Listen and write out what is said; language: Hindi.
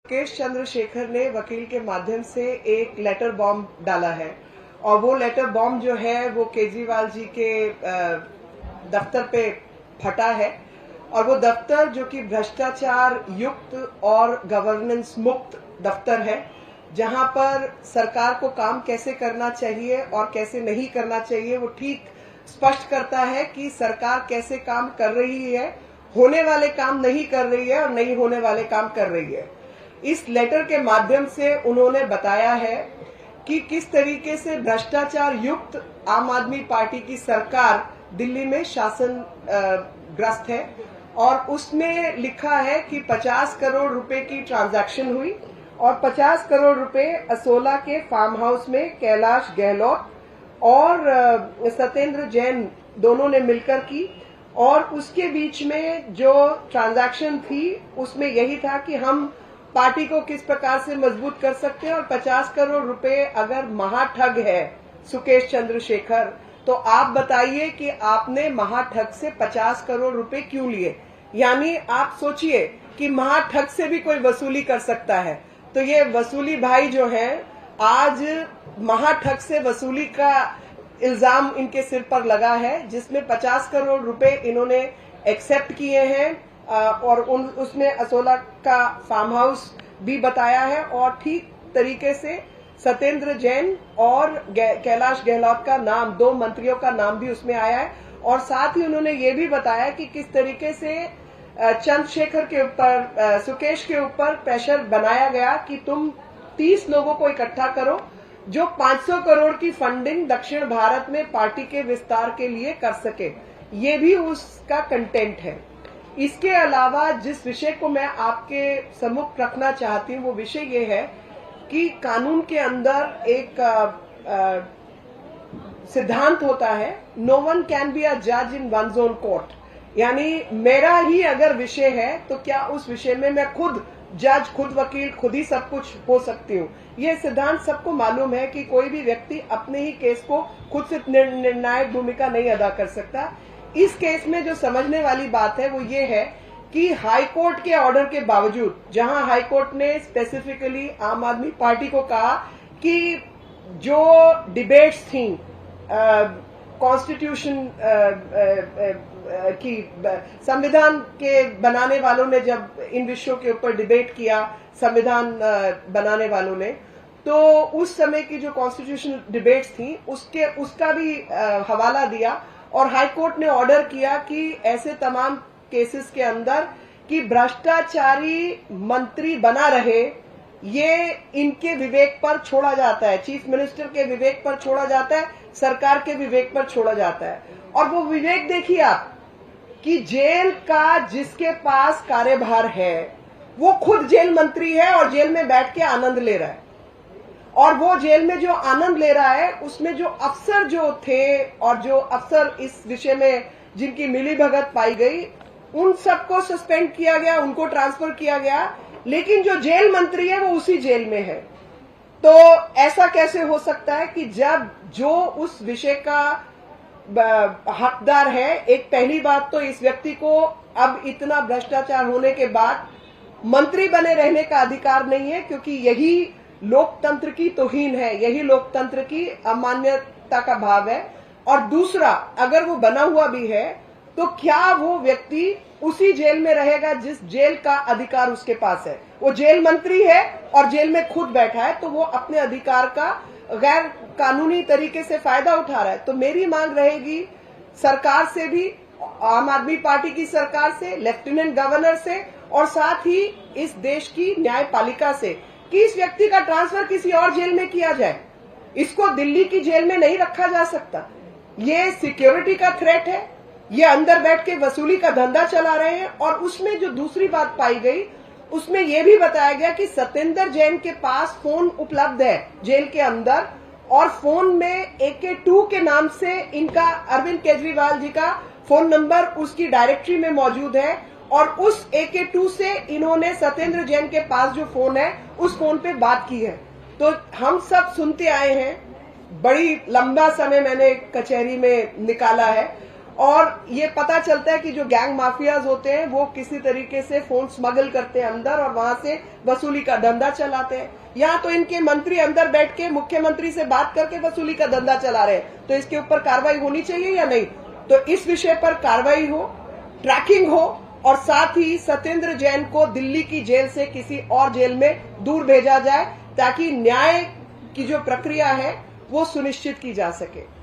सुकेश चंद्रशेखर ने वकील के माध्यम से एक लेटर बॉम्ब डाला है और वो लेटर बॉम्ब जो है वो केजरीवाल जी के दफ्तर पे फटा है और वो दफ्तर जो कि भ्रष्टाचार युक्त और गवर्नेंस मुक्त दफ्तर है, जहां पर सरकार को काम कैसे करना चाहिए और कैसे नहीं करना चाहिए वो ठीक स्पष्ट करता है कि सरकार कैसे काम कर रही है, होने वाले काम नहीं कर रही है और नहीं होने वाले काम कर रही है। इस लेटर के माध्यम से उन्होंने बताया है कि किस तरीके से भ्रष्टाचार युक्त आम आदमी पार्टी की सरकार दिल्ली में शासन ग्रस्त है और उसमें लिखा है कि 50 करोड़ रुपए की ट्रांजैक्शन हुई और 50 करोड़ रुपए असोला के फार्म हाउस में कैलाश गहलोत और सत्येंद्र जैन दोनों ने मिलकर की और उसके बीच में जो ट्रांजैक्शन थी उसमें यही था कि हम पार्टी को किस प्रकार से मजबूत कर सकते हैं और 50 करोड़ रुपए अगर महाठग है सुकेश चंद्रशेखर, तो आप बताइए कि आपने महाठग से 50 करोड़ रुपए क्यों लिए। यानी आप सोचिए कि महाठग से भी कोई वसूली कर सकता है, तो ये वसूली भाई जो है आज महाठग से वसूली का इल्जाम इनके सिर पर लगा है, जिसमें 50 करोड़ रुपए इन्होंने एक्सेप्ट किए हैं और उसमें असोला का फार्म हाउस भी बताया है और ठीक तरीके से सत्येंद्र जैन और कैलाश गहलोत का नाम, 2 मंत्रियों का नाम भी उसमें आया है और साथ ही उन्होंने ये भी बताया कि किस तरीके से चंद्रशेखर के ऊपर, सुकेश के ऊपर प्रेशर बनाया गया कि तुम 30 लोगों को इकट्ठा करो जो 500 करोड़ की फंडिंग दक्षिण भारत में पार्टी के विस्तार के लिए कर सके। ये भी उसका कंटेंट है। इसके अलावा जिस विषय को मैं आपके सम्मुख रखना चाहती हूँ वो विषय ये है कि कानून के अंदर एक सिद्धांत होता है, no one can be a जज इन वन्स ओन कोर्ट। यानी मेरा ही अगर विषय है तो क्या उस विषय में मैं खुद जज, खुद वकील, खुद ही सब कुछ हो सकती हूँ। ये सिद्धांत सबको मालूम है कि कोई भी व्यक्ति अपने ही केस को खुद से निर्णायक भूमिका नहीं अदा कर सकता। इस केस में जो समझने वाली बात है वो ये है कि हाई कोर्ट के ऑर्डर के बावजूद, जहां हाई कोर्ट ने स्पेसिफिकली आम आदमी पार्टी को कहा कि जो डिबेट्स थी कॉन्स्टिट्यूशन की, संविधान के बनाने वालों ने जब इन विषयों के ऊपर डिबेट किया, संविधान बनाने वालों ने, तो उस समय की जो कॉन्स्टिट्यूशन डिबेट्स थी उसका भी हवाला दिया और हाई कोर्ट ने ऑर्डर किया कि ऐसे तमाम केसेस के अंदर कि भ्रष्टाचारी मंत्री बना रहे, ये इनके विवेक पर छोड़ा जाता है, चीफ मिनिस्टर के विवेक पर छोड़ा जाता है, सरकार के विवेक पर छोड़ा जाता है। और वो विवेक देखिए आप कि जेल का जिसके पास कार्यभार है वो खुद जेल मंत्री है और जेल में बैठ के आनंद ले रहा है और वो जेल में जो आनंद ले रहा है उसमें जो अफसर जो थे और जो अफसर इस विषय में जिनकी मिलीभगत पाई गई उन सबको सस्पेंड किया गया, उनको ट्रांसफर किया गया, लेकिन जो जेल मंत्री है वो उसी जेल में है। तो ऐसा कैसे हो सकता है कि जब जो उस विषय का हकदार है, एक पहली बात तो इस व्यक्ति को अब इतना भ्रष्टाचार होने के बाद मंत्री बने रहने का अधिकार नहीं है, क्योंकि यही लोकतंत्र की तौहीन है, यही लोकतंत्र की अमान्यता का भाव है। और दूसरा, अगर वो बना हुआ भी है तो क्या वो व्यक्ति उसी जेल में रहेगा जिस जेल का अधिकार उसके पास है? वो जेल मंत्री है और जेल में खुद बैठा है, तो वो अपने अधिकार का गैर कानूनी तरीके से फायदा उठा रहा है। तो मेरी मांग रहेगी सरकार से भी, आम आदमी पार्टी की सरकार से, लेफ्टिनेंट गवर्नर से और साथ ही इस देश की न्यायपालिका से कि इस व्यक्ति का ट्रांसफर किसी और जेल में किया जाए। इसको दिल्ली की जेल में नहीं रखा जा सकता। ये सिक्योरिटी का थ्रेट है, ये अंदर बैठ के वसूली का धंधा चला रहे हैं। और उसमें जो दूसरी बात पाई गई उसमें यह भी बताया गया कि सत्येंद्र जैन के पास फोन उपलब्ध है जेल के अंदर और फोन में AK2 के नाम से इनका अरविंद केजरीवाल जी का फोन नंबर उसकी डायरेक्टरी में मौजूद है और उस AK2 से इन्होंने सत्येंद्र जैन के पास जो फोन है उस फोन पे बात की है। तो हम सब सुनते आए हैं, बड़ी लंबा समय मैंने कचहरी में निकाला है और ये पता चलता है कि जो गैंग माफियाज होते हैं वो किसी तरीके से फोन स्मगल करते हैं अंदर और वहां से वसूली का धंधा चलाते हैं। यहाँ तो इनके मंत्री अंदर बैठ के मुख्यमंत्री से बात करके वसूली का धंधा चला रहे हैं, तो इसके ऊपर कार्रवाई होनी चाहिए या नहीं? तो इस विषय पर कार्रवाई हो, ट्रैकिंग हो और साथ ही सत्येंद्र जैन को दिल्ली की जेल से किसी और जेल में दूर भेजा जाए ताकि न्याय की जो प्रक्रिया है वो सुनिश्चित की जा सके।